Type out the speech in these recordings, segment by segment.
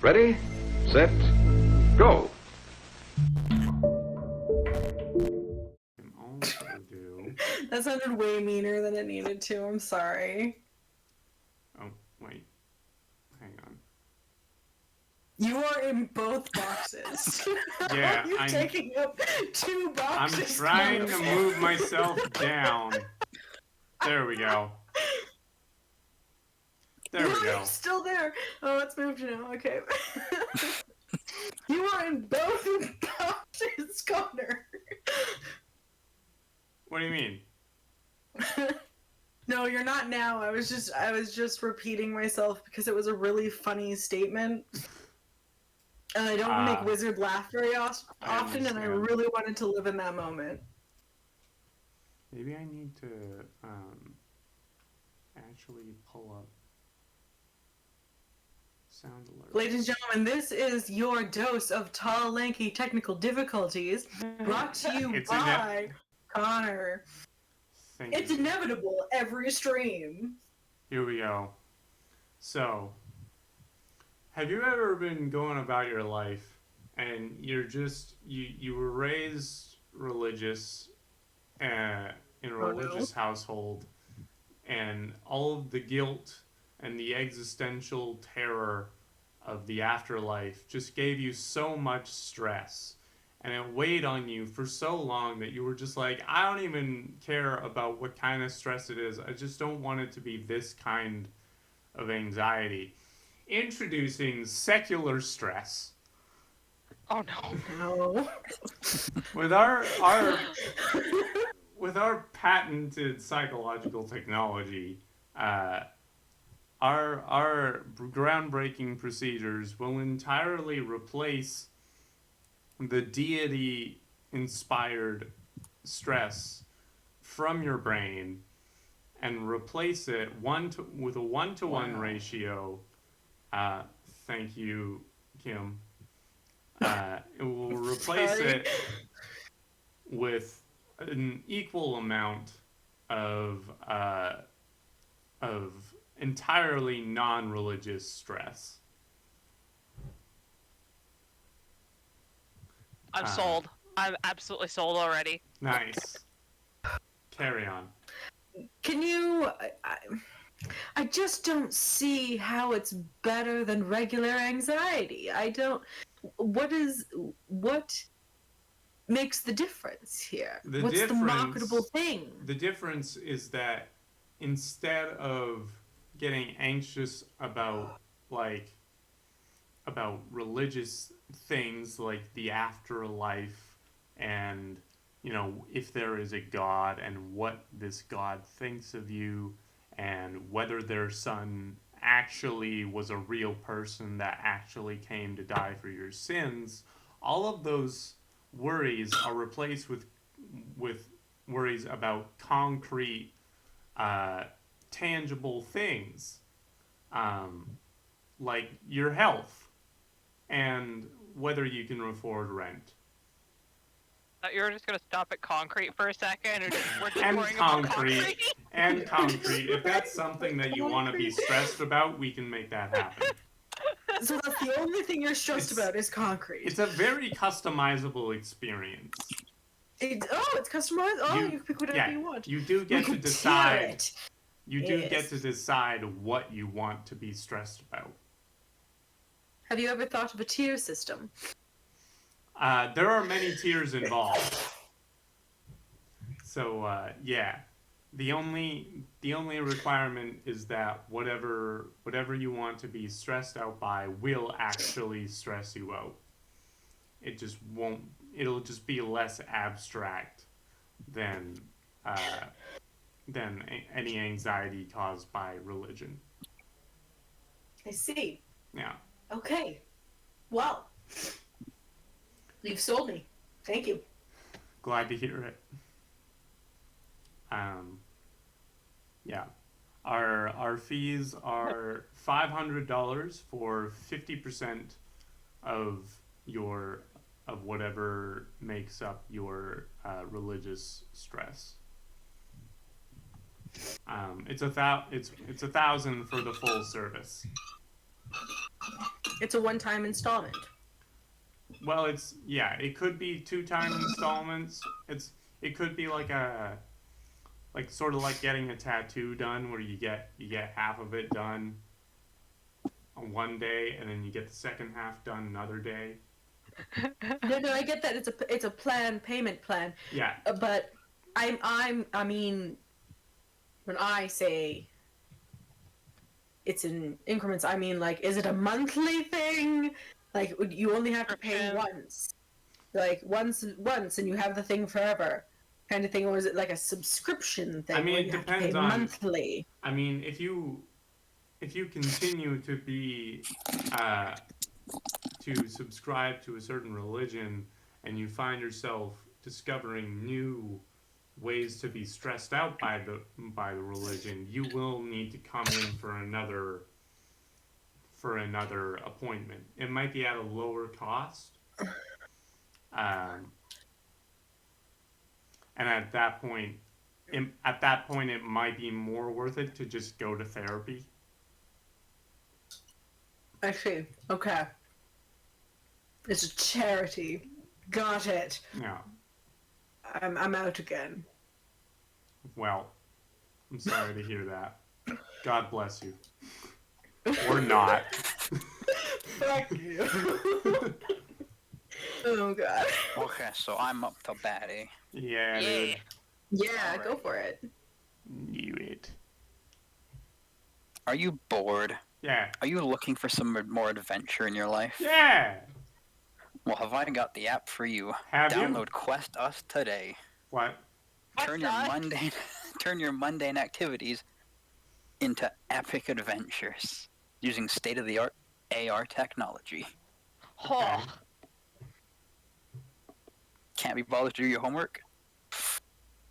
Ready, set, go. That sounded way meaner than it needed to. I'm sorry. Oh, wait. Hang on. You are in both boxes. Yeah, You're taking up 2 boxes. I'm trying to move myself down. There we go. There we go. You're still there. Oh, it's moved now. Okay. You are in both boxes, Connor. What do you mean? No, you're not now. I was just repeating myself because it was a really funny statement. And I don't make Wizard laugh very often, and I really wanted to live in that moment. Maybe I need to actually pull up sound alert. Ladies and gentlemen, this is your dose of tall, lanky technical difficulties, brought to you by Connor. It's inevitable every stream. Here we go. So, have you ever been going about your life and you're just you were raised religious in a religious household, and all of the guilt and the existential terror of the afterlife just gave you so much stress, and it weighed on you for so long that you were just like, I don't even care about what kind of stress it is. I just don't want it to be this kind of anxiety. Introducing secular stress. Oh no. No. With our patented psychological technology, our groundbreaking procedures will entirely replace the deity-inspired stress from your brain and replace it with a 1-to-1 ratio. Thank you, Kim. It will replace it with an equal amount of entirely non-religious stress. I'm sold. I'm absolutely sold already. Nice. Carry on. Can you... I just don't see how it's better than regular anxiety. I don't... What makes the difference here? What's the marketable thing? The difference is that instead of getting anxious about religious things like the afterlife and, you know, if there is a God and what this God thinks of you and whether their son actually was a real person that actually came to die for your sins, all of those worries are replaced with worries about concrete, tangible things, like your health and whether you can afford rent. You're just gonna stop at concrete for a second, or we're just And worrying about concrete. And concrete. If that's something that you want to be stressed about, we can make that happen. So that's the only thing you're stressed about is concrete. It's a very customizable experience. It's customized? Oh, you can pick whatever you want. You do get to decide. You do get to decide what you want to be stressed about. Have you ever thought of a tier system? There are many tiers involved. So, yeah. The only requirement is that whatever you want to be stressed out by will actually stress you out. It just won't. It'll just be less abstract than any anxiety caused by religion. I see. Yeah. Okay. Well, you've sold me. Thank you. Glad to hear it. Yeah. Our fees are $500 for 50% of whatever makes up your religious stress. It's $1,000 for the full service. It's a one-time installment. Well, it could be 2-time installments. It could be like sort of like getting a tattoo done, where you get half of it done on one day, and then you get the second half done another day. No, I get that. It's a payment plan. Yeah. But I mean, when I say it's in increments, I mean, like, is it a monthly thing? Like, you only have to pay once, like once, and you have the thing forever, kind of thing, or is it like a subscription thing? I mean, where it you depends have to pay on monthly. I mean, if you continue to be to subscribe to a certain religion, and you find yourself discovering new ways to be stressed out by the religion, you will need to come in for another appointment. It might be at a lower cost, and at that point, it might be more worth it to just go to therapy. I see. Okay. It's a charity. Got it. Yeah. I'm out again. Well, I'm sorry to hear that. God bless you. Or not. Fuck you. Oh god. Okay, so I'm up to bat, eh? Yeah, dude. Yeah, go Alright. for it. Knew it. Are you bored? Yeah. Are you looking for some more adventure in your life? Yeah. Well, have I got the app for you? Have Download you? Quest Us today. What? Turn your mundane activities into epic adventures using state-of-the-art AR technology. Oh, Can't be bothered to do your homework?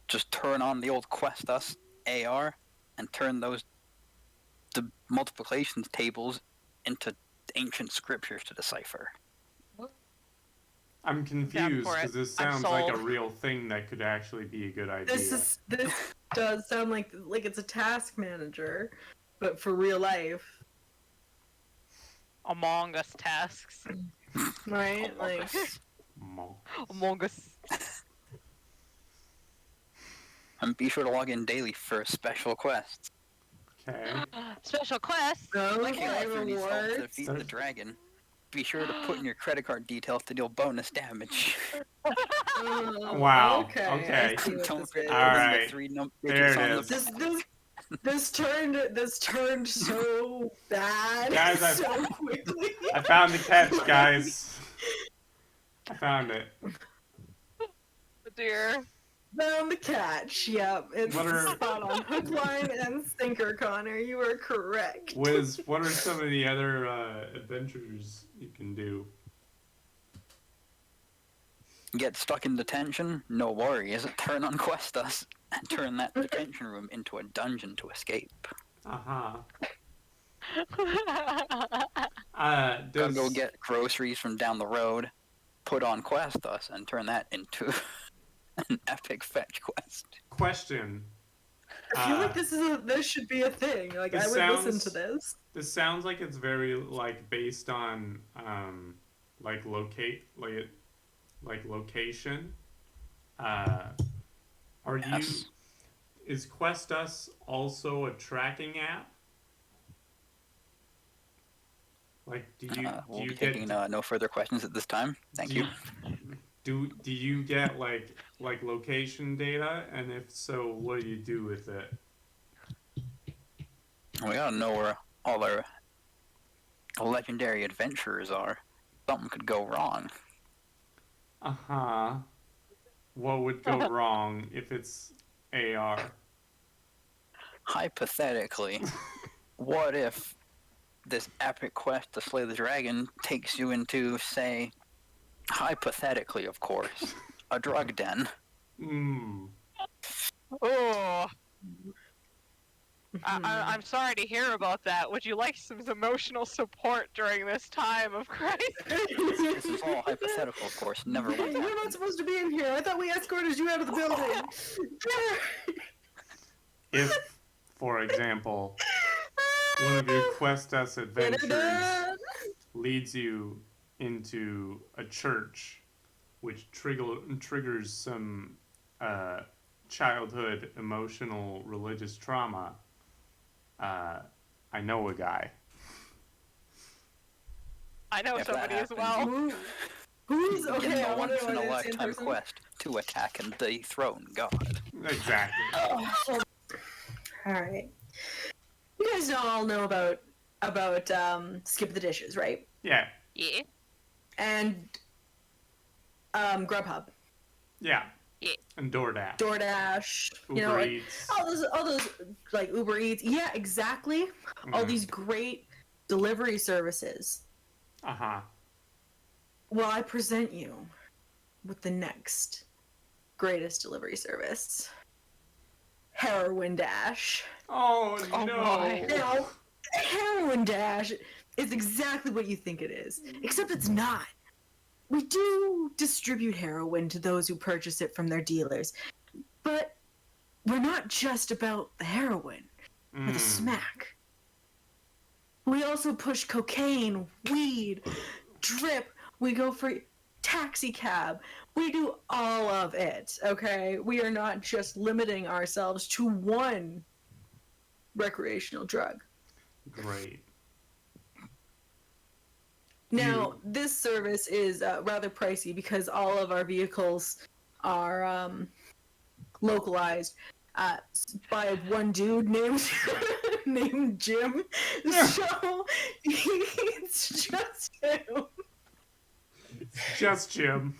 Just turn on the old Quest Us AR and turn the multiplication tables into ancient scriptures to decipher. I'm confused for it. because this I'm sounds like a sold. real thing that could actually be a good idea. This does sound like it's a task manager, but for real life, Among Us tasks. right? Among Like, Us. Mo- Among Us. And be sure to log in daily for special quests. Okay. Special quest. Like okay, after these help to rewards. defeat the dragon, be sure to put in your credit card details to deal bonus damage. Wow, Okay. okay. I see what Don't this forget is. to All put in right. the 3 digits There it on is. This turned so bad Guys, so quickly. I found the catch, guys. I found it. Oh dear. Found the catch. Yep, it's What are- spot on. Hook, line, and sinker, Connor. You are correct. Wiz, what are some of the other adventures you can do? Get stuck in detention? No worries. Turn on Quest Us and turn that detention room into a dungeon to escape. Uh-huh. Gotta Does, go get groceries from down the road, put on Quest Us, and turn that into an epic fetch quest. question. I feel like this should be a thing. Like, This I would listen sounds- to this. This sounds like it's very like based on like location. Are Yes. is Quest Us also a tracking app? Like, do We'll you be get taking no further questions at this time. Thank do you. do you get like location data, and if so, what do you do with it? We gotta know where all our legendary adventurers are. Something could go wrong. Uh-huh. What would go wrong if it's AR? Hypothetically, what if this epic quest to slay the dragon takes you into, say, hypothetically, of course, a drug den? Hmm. Oh. I'm sorry to hear about that. Would you like some emotional support during this time of crisis? This is all hypothetical, of course. Never once You're not happened. supposed to be in here. I thought we escorted you out of the building. If, for example, one of your Quest-S adventures Da-da-da. leads you into a church, which triggers some childhood emotional religious trauma. I know a guy. I know If that somebody as happens, well. Who's You okay? get I a wonder once in what a it is in lifetime person. quest to attack and dethrone God. Exactly. All right. You guys all know about Skip the Dishes, right? Yeah. Yeah. And Grubhub, Yeah. Yeah. And DoorDash. DoorDash, Uber you know, like, Eats. all those like Uber Eats. Yeah, exactly. All Mhm. these great delivery services. Uh-huh. Well, I present you with the next greatest delivery service. Heroin Dash. Oh, Oh, no. my. Now, Heroin Dash is exactly what you think it is, except it's not. We do distribute heroin to those who purchase it from their dealers, but we're not just about the heroin or the smack. We also push cocaine, weed, drip. We go for taxi cab. We do all of it, okay? We are not just limiting ourselves to one recreational drug. Great. Now, this service is rather pricey because all of our vehicles are localized by one dude named named Jim. So it's just him. Just Jim.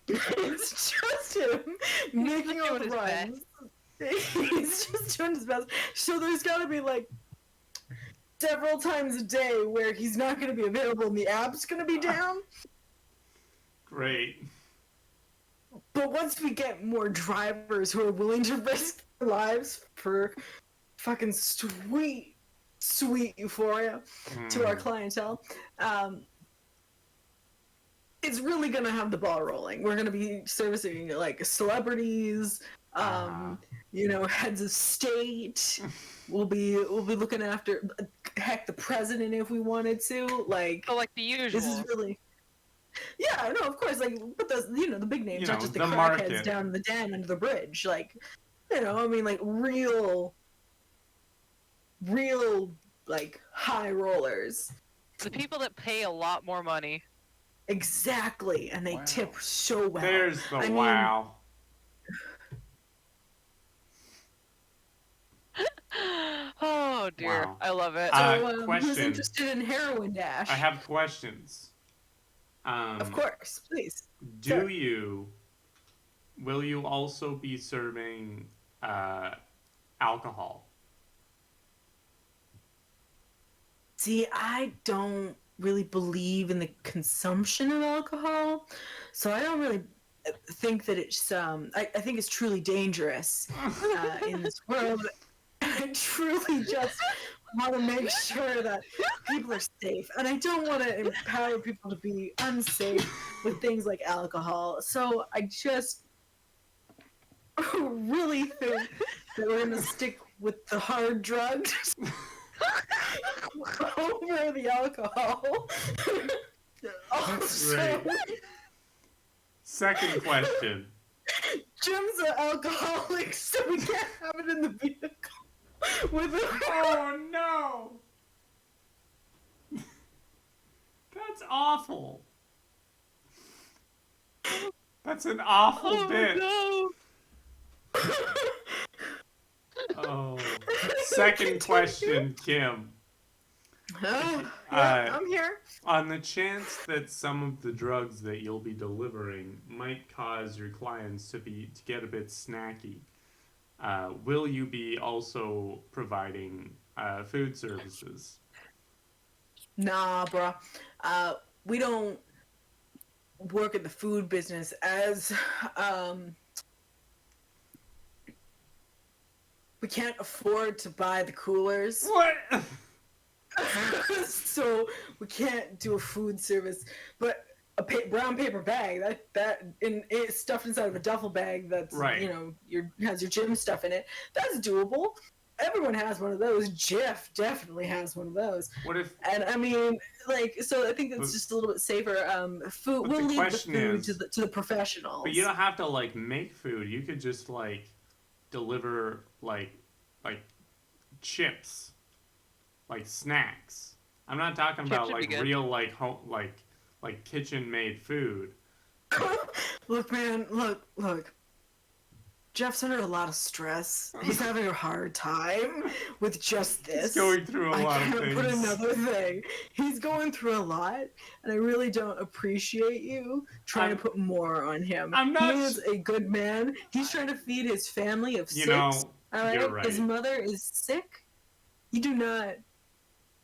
It's just him making all doing the his runs. He's just doing his best. So there's got to be like several times a day where he's not going to be available and the app's going to be down. Great. But once we get more drivers who are willing to risk their lives for fucking sweet euphoria to our clientele, it's really gonna have the ball rolling. We're gonna be servicing like celebrities, you know, heads of state. We'll be looking after, heck, the president if we wanted to. Like, So, like the usual. this is really. Yeah, no, of course. Like, but the big names, You not know, just the the crackheads market. down in the den under the bridge. Like, you know, I mean, like real, like high rollers. The people that pay a lot more money. Exactly, and they Wow. tip so well. There's the I mean- wow. Oh dear, Wow. I love it. So, who's question. interested in Heroin Dash? I have questions. Of course, please. Will you also be serving alcohol? See, I don't really believe in the consumption of alcohol, so I don't really think that it's. I think it's truly dangerous in this world. I truly just want to make sure that people are safe, and I don't want to empower people to be unsafe with things like alcohol. So I just really think that we're gonna stick with the hard drugs over the alcohol. Also, Great. Second question. Jim's an alcoholic, so we can't have it in the vehicle with him. Oh no! That's awful. That's an awful bit. No. Oh. Second question, Kim. Yeah, I'm here. On the chance that some of the drugs that you'll be delivering might cause your clients to get a bit snacky, will you be also providing food services? Nah, bro. We don't work in the food business as we can't afford to buy the coolers. What? So we can't do a food service, but a brown paper bag it's stuffed inside of a duffel bag that's Right. has your gym stuff in it. That's doable. everyone has one of those. Jeff definitely has one of those. What if? And I mean, like, so I think But- it's just a little bit safer. Food. but We'll the leave the question food is- to the professionals. But you don't have to like make food. You could just like deliver like chips, like snacks. I'm not talking Chips about would be like good. real like home like kitchen made food. Look, man. Look. Jeff's under a lot of stress. He's having a hard time with just this. He's going through a lot of I can't put things. another thing. He's going through a lot, and I really don't appreciate you trying to put more on him. I'm not- He is a good man. He's trying to feed his family of You 6. know, all right? you're right. His mother is sick. You do not.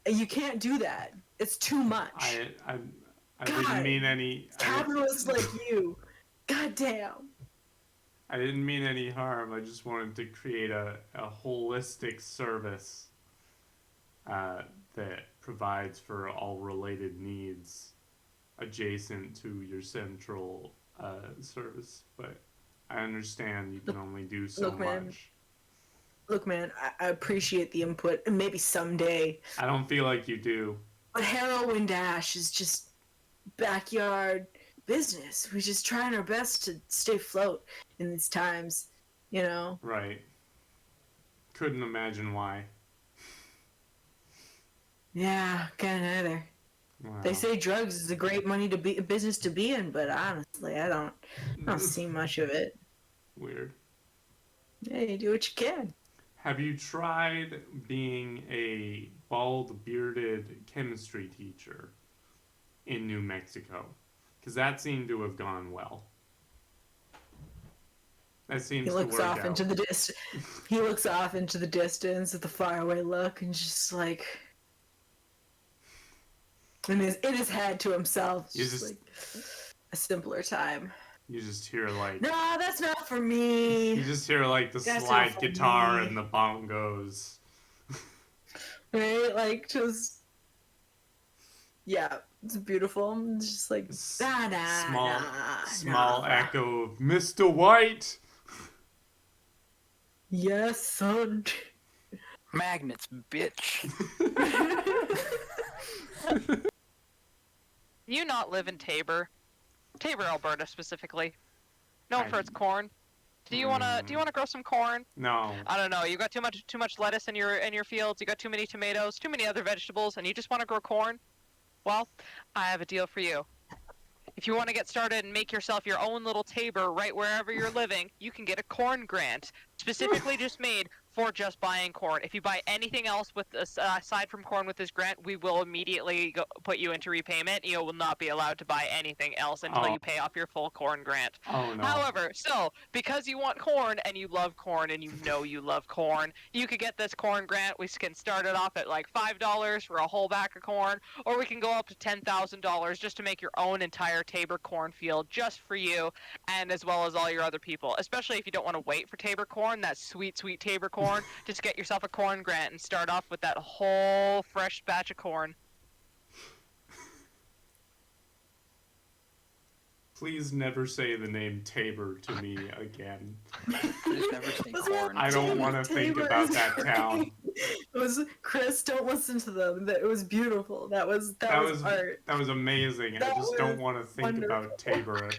You can't do that. It's too much. I God, didn't mean any. Capitalists like you. God damn. I didn't mean any harm. I just wanted to create a holistic service that provides for all related needs adjacent to your central service. But I understand you can only do so Look, man. much. Look, man, I appreciate the input, and maybe someday. I don't feel like you do. But Heroin Dash is just backyard business. We're just trying our best to stay afloat in these times, you know? Right. Couldn't imagine why. Yeah, can't either. Wow. They say drugs is a great business to be in, but honestly, I don't see much of it. Weird. Yeah, you do what you can. Have you tried being a bald, bearded chemistry teacher in New Mexico? Because that seemed to have gone well. That seems He looks to work off out. into the He looks off into the distance with a faraway look, and just like in his head to himself, You just just- like a simpler time. You just hear like No, that's not for me. you just hear like the That's slide not for guitar me. and the bongos. Right? Like just yeah, it's beautiful. It's just like Small echo of Mr. White. Yes, son. Magnets, bitch. You not live in Tabor, Alberta specifically, known for its corn. Do you wanna grow some corn? No. I don't know. You got too much lettuce in your fields. You got too many tomatoes, too many other vegetables, and you just want to grow corn. Well, I have a deal for you. If you want to get started and make yourself your own little Tabor right wherever you're living, you can get a corn grant, specifically just made for just buying corn. If you buy anything else with aside from corn with this grant, we will immediately put you into repayment. You will not be allowed to buy anything else until Oh. you pay off your full corn grant. Oh no. However, so because you want corn and you love corn and you know you love corn, you could get this corn grant. We can start it off at like $5 for a whole bag of corn, or we can go up to $10,000 just to make your own entire Tabor cornfield just for you, and as well as all your other people. Especially if you don't want to wait for Tabor corn, that sweet, sweet Tabor corn. Just get yourself a corn grant and start off with that whole fresh batch of corn. Please never say the name Tabor to me again. Just never say What's corn. I don't want to think Tabor about is that town. great. It was Chris. Don't listen to them. It was beautiful. That was art. That was amazing. I That just don't was want to think about Tabor.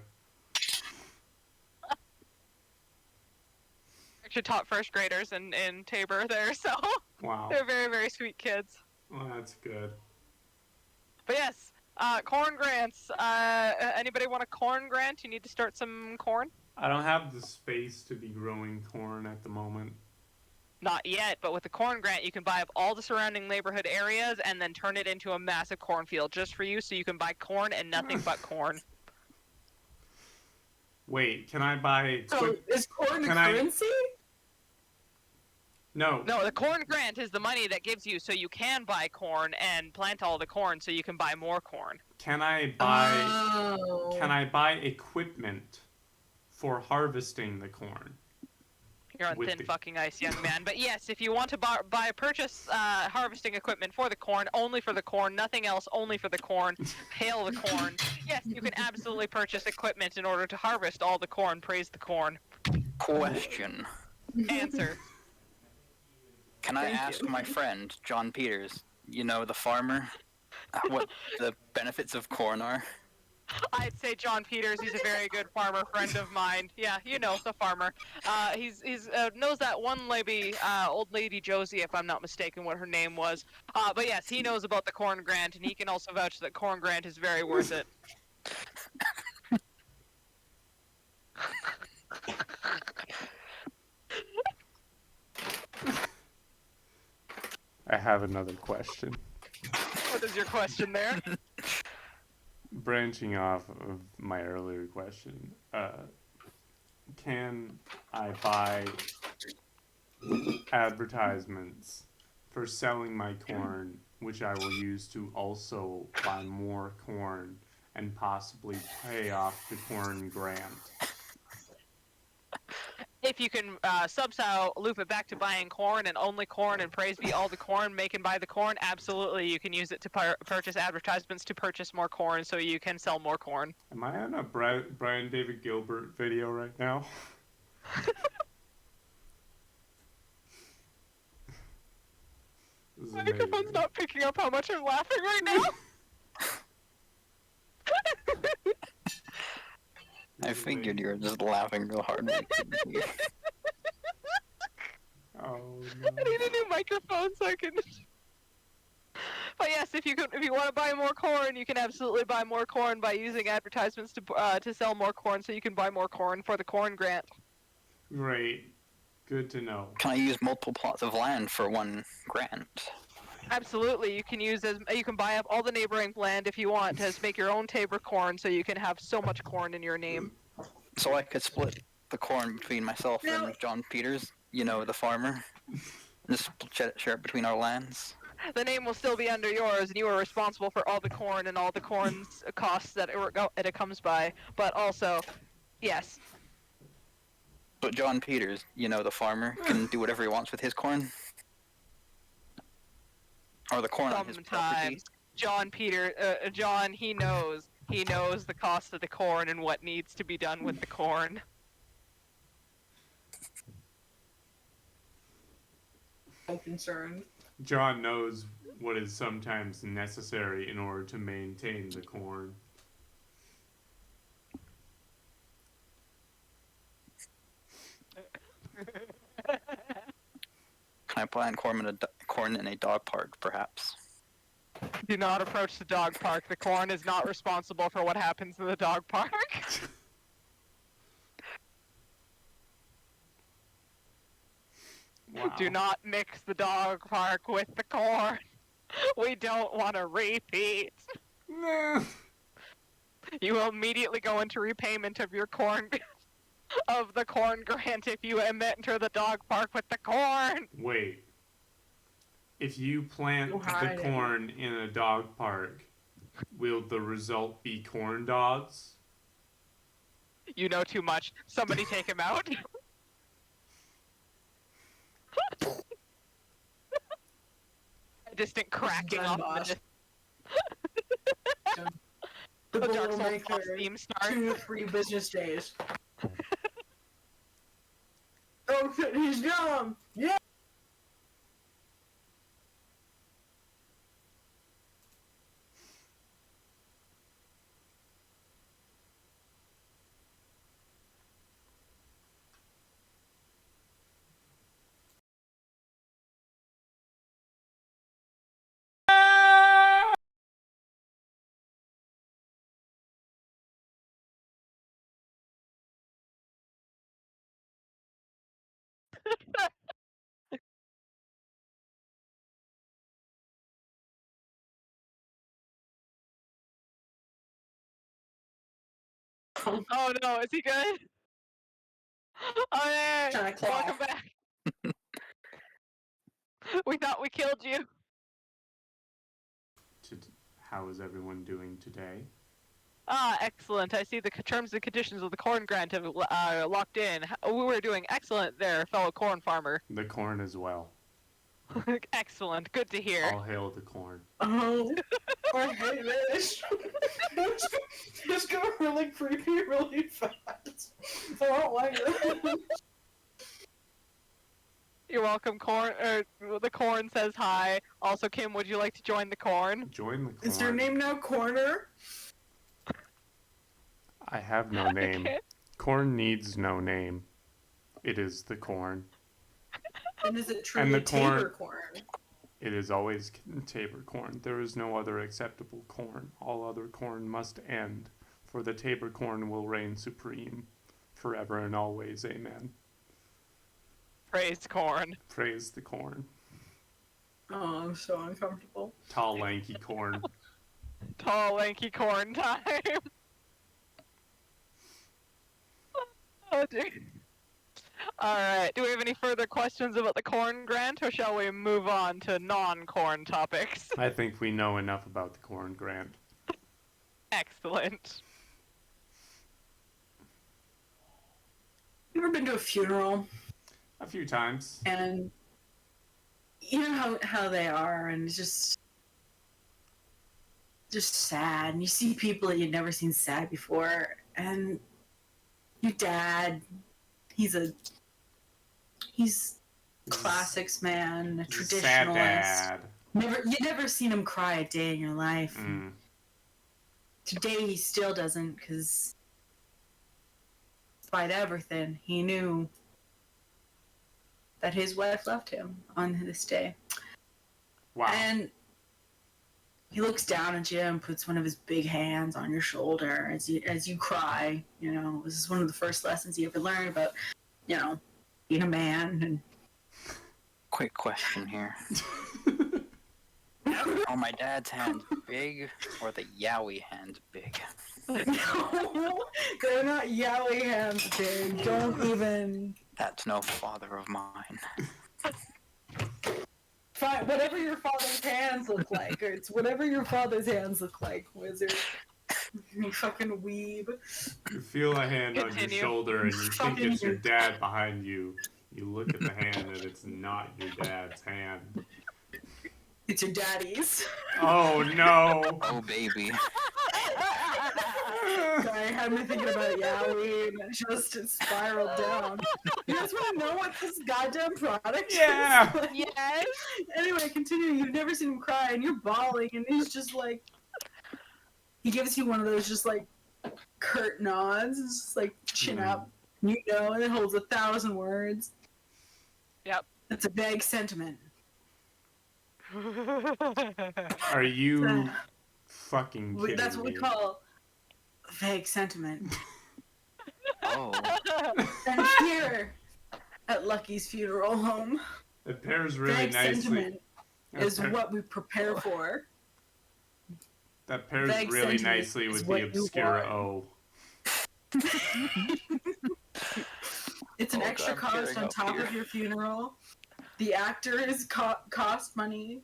Actually taught first graders in Tabor there, so Wow. they're very, very sweet kids. Well, that's good. But yes, corn grants. Anybody want a corn grant? You need to start some corn? I don't have the space to be growing corn at the moment. Not yet, but with the corn grant, you can buy up all the surrounding neighborhood areas and then turn it into a massive cornfield just for you, so you can buy corn and nothing but corn. Wait, can I buy? So is corn a Can I- currency? No. No, the corn grant is the money that gives you so you can buy corn and plant all the corn so you can buy more corn. Can I buy? Oh. Can I buy equipment for harvesting the corn? You're on With thin the- fucking ice, young man. But yes, if you want to purchase harvesting equipment for the corn, only for the corn, nothing else, only for the corn, hail the corn. Yes, you can absolutely purchase equipment in order to harvest all the corn. Praise the corn. Question. Answer. Can I Thank ask you. my friend, John Peters, the farmer, what the benefits of corn are? I'd say John Peters. He's a very good farmer friend of mine. Yeah, the farmer. He's knows that one lady, old lady Josie, if I'm not mistaken, what her name was. But yes, he knows about the corn grant, and he can also vouch that corn grant is very worth it. I have another question. What is your question there? Branching off of my earlier question, can I buy advertisements for selling my corn, which I will use to also buy more corn and possibly pay off the corn grant? If you can somehow loop it back to buying corn and only corn, and praise be all the corn, make and buy the corn, absolutely you can use it to purchase advertisements to purchase more corn so you can sell more corn. Am I on a Brian David Gilbert video right now? This is My microphone's amazing. not picking up how much I'm laughing right now. I figured you were just laughing real hard. Oh I no. need a new microphone so I can. But yes, if you want to buy more corn, you can absolutely buy more corn by using advertisements to sell more corn, so you can buy more corn for the corn grant. Great. Good to know. Can I use multiple plots of land for one grant? Absolutely, you can buy up all the neighboring land if you want to make your own Tabor corn, so you can have so much corn in your name. So I could split the corn between myself and John Peters, the farmer. Just share it between our lands. The name will still be under yours, and you are responsible for all the corn and all the corn's costs that it comes by. But also, yes, But John Peters, the farmer, can do whatever he wants with his corn. Or the corn on his property. sometimes John, he knows the cost of the corn and what needs to be done with the corn. I'm concerned. John knows what is sometimes necessary in order to maintain the corn. Can I plant corn in a dog park, perhaps? Do not approach the dog park. The corn is not responsible for what happens in the dog park. Wow. Do not mix the dog park with the corn. We don't want to repeat. Nah. You will immediately go into repayment of your corn of the corn grant if you enter the dog park with the corn. Wait. If you plant You're the hiding. corn in a dog park, will the result be corn dogs? You know too much. Somebody take him out. A distant cracking Done, off boss. the The Dark bull will Souls make boss her theme starts. 2 to 3 business days. Oh shit, he's gone! Yeah! Oh no, is he good? Oh hey, Trying to claw. welcome back. We thought we killed you. How is everyone doing today? Ah, excellent. I see the terms and conditions of the corn grant have locked in. We were doing excellent there, fellow corn farmer. The corn as well. Excellent. Good to hear. All hail the corn. Oh, I hate this. It's going really creepy really fast. I don't like it. You're You're welcome, corn. The corn says hi. Also, Kim, would you like to join the corn? Join the corn. Is your name now Corner? I have no name. Okay. Corn needs no name. It is the corn. And is it And truly the corn- Tabor corn? It is always Tabor corn. There is no other acceptable corn. All other corn must end, for the Tabor corn will reign supreme, forever and always. Amen. Praise corn. Praise the corn. Oh, I'm so uncomfortable. Tall, lanky corn. Tall, lanky corn time. Oh dear. Alright, do we have any further questions about the corn grant, or shall we move on to non-corn topics? I think we know enough about the corn grant. Excellent. You ever been to a funeral? A few times. And you know how they are, and it's just sad. And you see people that you've never seen sad before, and your dad, he's classics man, a He's a sad traditionalist. dad. You never seen him cry a day in your life. Mm. Today he still doesn't, because despite everything, he knew that his wife left him on this day. Wow. And he looks down at you and puts one of his big hands on your shoulder as you cry. You know, this is one of the first lessons he ever learned about, you know, being a man. And Quick question here. Are my dad's hands big or the Yowie hands big? no, they're not yaoi hands, big. Don't even. That's no father of mine. Fine, whatever your father's hands look like, or it's whatever your father's hands look like, wizard. You fucking weeb. You feel a hand on your Continue. shoulder and you think Fucking it's your you. dad behind you. You look at the hand and it's not your dad's hand. It's your daddy's. Oh no! Oh, baby. Sorry, I had me thinking about yaoi and it just spiraled down. You guys want to know what this goddamn product Yeah. is? Like, Yes. anyway, continue. You've never seen him cry and you're bawling and he's just like, he gives you one of those just like curt nods. It's just like chin up, you know, and it holds 1,000 words. Yep. It's a vague sentiment. Are you fucking kidding That's what we me? call vague sentiment. Oh. And here at Lucky's funeral home, It pairs really vague nicely. sentiment That is pair- what we prepare for. That pairs vague really sentiment nicely is with what the you obscure want. O. It's an Oh, extra God, I'm cost tearing on up top here. of your funeral. The actors cost money.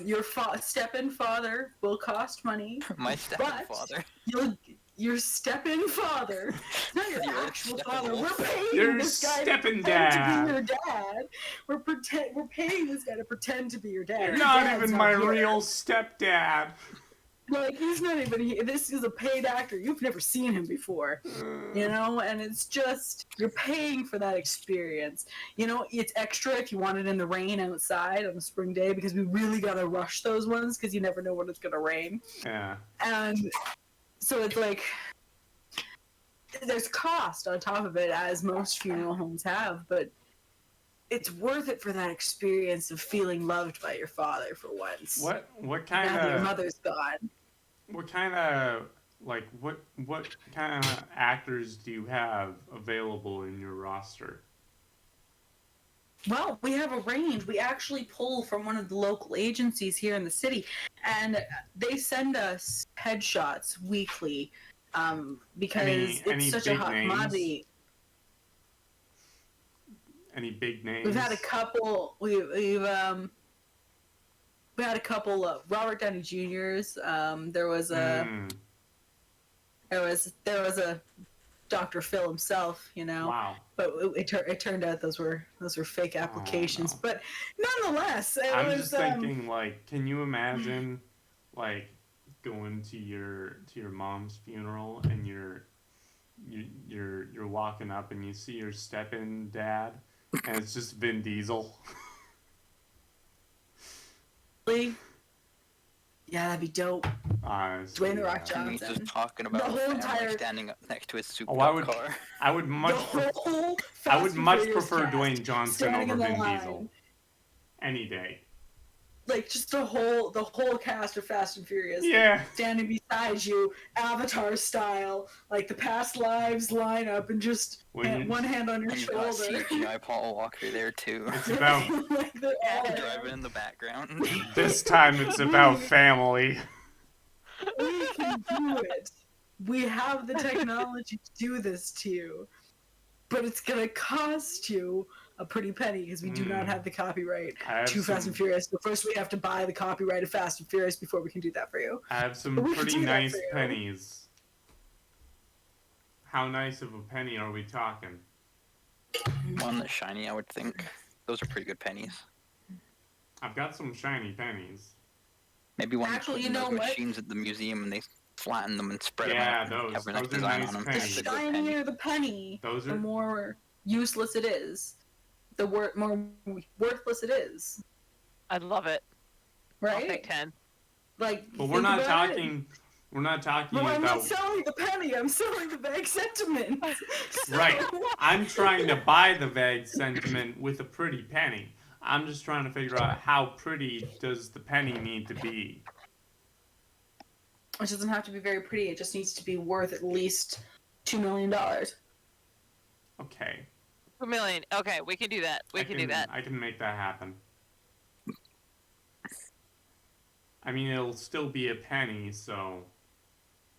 Your step-in father will cost money. My But- stepfather. Your step-in father, not your Your actual step-in father. We're wolf. paying Your this guy to step-in pretend to dad. be your dad. We're paying this guy to pretend to be your dad. You're Your not dad's even my here. real stepdad. Like, he's not even here. This is a paid actor. You've never seen him before, you know? And it's just, you're paying for that experience. You know, it's extra if you want it in the rain outside on a spring day, because we really gotta rush those ones, because you never know when it's gonna rain. Yeah. And so it's like, there's cost on top of it, as most funeral homes have, but it's worth it for that experience of feeling loved by your father for once. What Now that your kind mother's gone. of what kind of actors do you have available in your roster? Well, we have a range. We actually pull from one of the local agencies here in the city, and they send us headshots weekly because Any it's such a big hot names? commodity. Any big names? We've had a couple. We had a couple of Robert Downey Jr.'s. There was a there was a Dr. Phil himself, you know. Wow. But it turned out those were fake applications. no. But nonetheless, it I'm was. just thinking, like, can you imagine, like, going to your mom's funeral and you're walking up and you see your step-in dad and it's just Vin Diesel. Really? Yeah, that'd be dope. Honestly, Dwayne The Rock yeah. And he's Johnson. just talking about The whole family entire- standing up next to his souped Oh, up car. I would much The whole I Fast would and much Furious prefer cast Dwayne Johnson standing over in the Vin line. Diesel. Any day. Like just the whole cast of Fast and Furious. Yeah. Standing beside you, Avatar style, like the past lives line up and just one hand on your And you've got shoulder. CGI Paul Walker there too. It's about Like they're all there. Driving in the background. this time it's about family. We can do it. We have the technology to do this to you. But it's gonna cost you a pretty penny because we do not have the copyright I have to Fast and Furious. But first we have to buy the copyright of Fast and Furious before we can do that for you. I have some But we can pretty do that nice for you. pennies. How nice of a penny are we talking? One that's shiny, I would think. Those are pretty good pennies. I've got some shiny pennies. Maybe one Actually, that's you know those what? machines at the museum and they flatten them and spread Yeah, them out. those- Have a nice those are design nice on them. pennies. That's The a good penny. shinier the penny, Those the are more useless it is. The more worthless it is. I love it. I'll Right? take 10. Like, But we're think not about it. talking we're not talking No, I'm not about selling the penny. I'm selling the vague sentiment. Right. I'm trying to buy the vague sentiment with a pretty penny. I'm just trying to figure out how pretty does the penny need to be. It doesn't have to be very pretty. It just needs to be worth at least $2 million. Okay. 2 million. Okay, we can do that. We can do that. I can make that happen. I mean, it'll still be a penny, so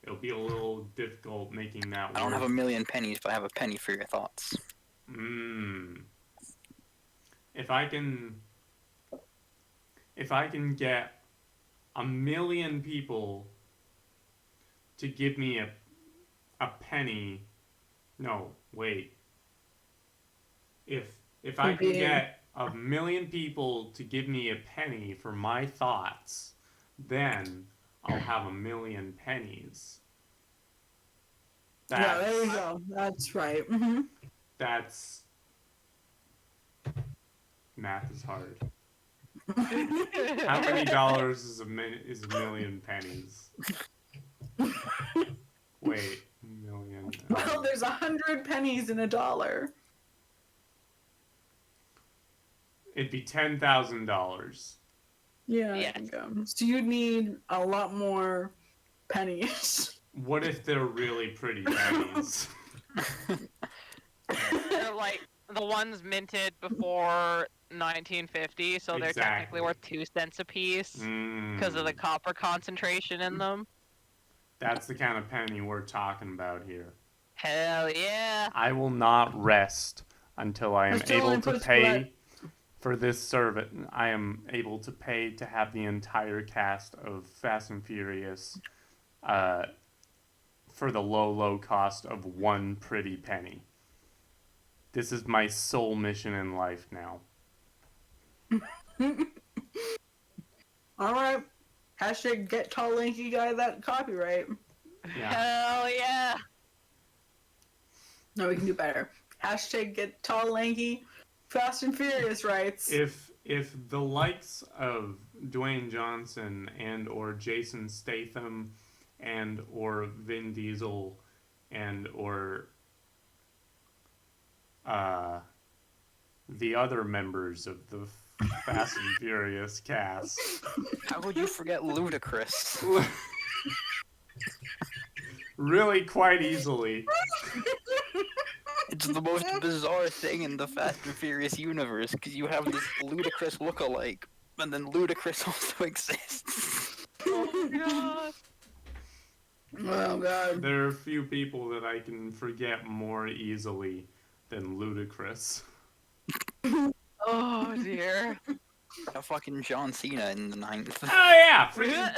it'll be a little difficult making that work. I don't have a million pennies, but I have a penny for your thoughts. If I can get 1 million people to give me a penny, no, wait. If I can get 1 million people to give me a penny for my thoughts, then I'll have 1 million pennies. Yeah, there you go. That's right. Mm-hmm. That's math is hard. How many dollars is a million pennies? Wait, million. Well, there's 100 pennies in $1. It'd be $10,000. Yeah, Yeah. there you go. So you'd need a lot more pennies. What if they're really pretty pennies? They're like the ones minted before 1950, so they're Exactly. technically worth 2 cents a piece because of the copper concentration in them. That's the kind of penny we're talking about here. Hell yeah! I will not rest until I am Mr. able to Olympus, pay for this service. I am able to pay to have the entire cast of Fast and Furious for the low cost of 1 pretty penny. This is my sole mission in life now. All right. Hashtag get tall lanky guy that copyright. Yeah. Hell yeah! No, we can do better. Hashtag get tall lanky Fast and Furious rights. If the likes of Dwayne Johnson and or Jason Statham and or Vin Diesel and or the other members of the Fast and Furious cast. How would you forget Ludacris? Really quite easily. It's the most bizarre thing in the Fast and Furious universe because you have this Ludacris look-alike, and then Ludacris also exists. Oh god! Oh god. There are few people that I can forget more easily than Ludacris. Oh dear. A fucking John Cena in the 9th. Oh yeah, freaking,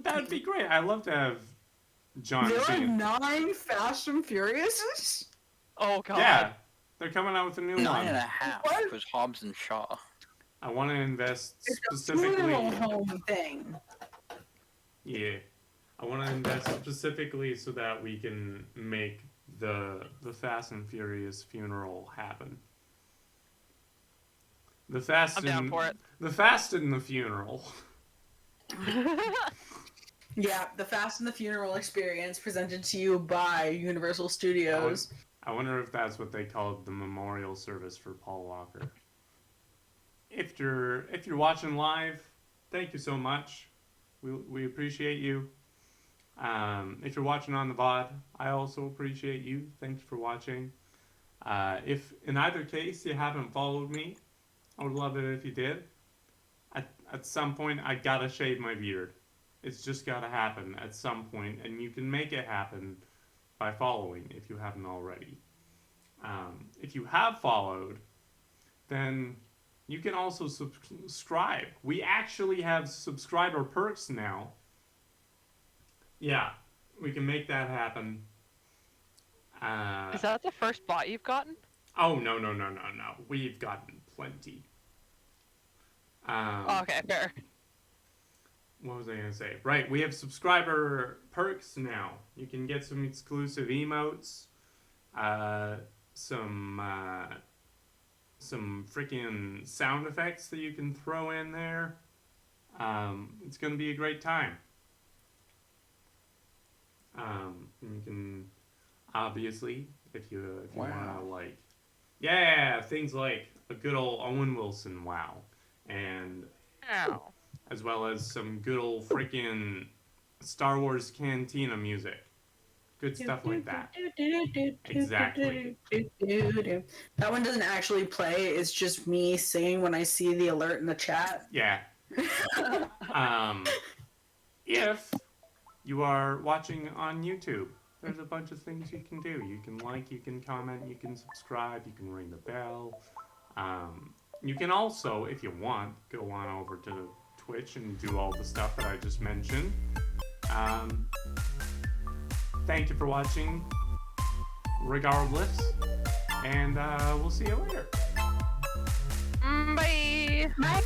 that would be great. I'd love to have John There are Cena. 9 Fast and Furiouses? Oh god. Yeah, they're coming out with a new 9.5 one. What? was Hobbs and Shaw. I want to invest It's a specifically. funeral home thing. Yeah, I want to invest specifically so that we can make the Fast and Furious funeral happen. The fast I'm down for it. The fast and the funeral. Yeah, the Fast and the Funeral experience presented to you by Universal Studios. I wonder if that's what they called the memorial service for Paul Walker. If you're watching live, thank you so much. We appreciate you. If you're watching on the VOD, I also appreciate you. Thanks for watching. If in either case you haven't followed me, I would love it if you did. At some point, I gotta shave my beard. It's just gotta happen at some point, and you can make it happen by following if you haven't already. If you have followed, then you can also subscribe. We actually have subscriber perks now. Yeah, we can make that happen. Is that the first bot you've gotten? Oh, no. We've gotten plenty. Okay, fair. What was I going to say? Right, we have subscriber perks now. You can get some exclusive emotes, some freaking sound effects that you can throw in there. It's going to be a great time. You can, obviously, if you want to, like, yeah, things like a good old Owen Wilson wow, and as well as some good old freaking Star Wars Cantina music. Good stuff like that. Exactly. That one doesn't actually play. It's just me singing when I see the alert in the chat. Yeah. If you are watching on YouTube, there's a bunch of things you can do. You can like, you can comment, you can subscribe, you can ring the bell. You can also, if you want, go on over to Twitch and do all the stuff that I just mentioned. Thank you for watching, regardless, and we'll see you later. Bye. Bye.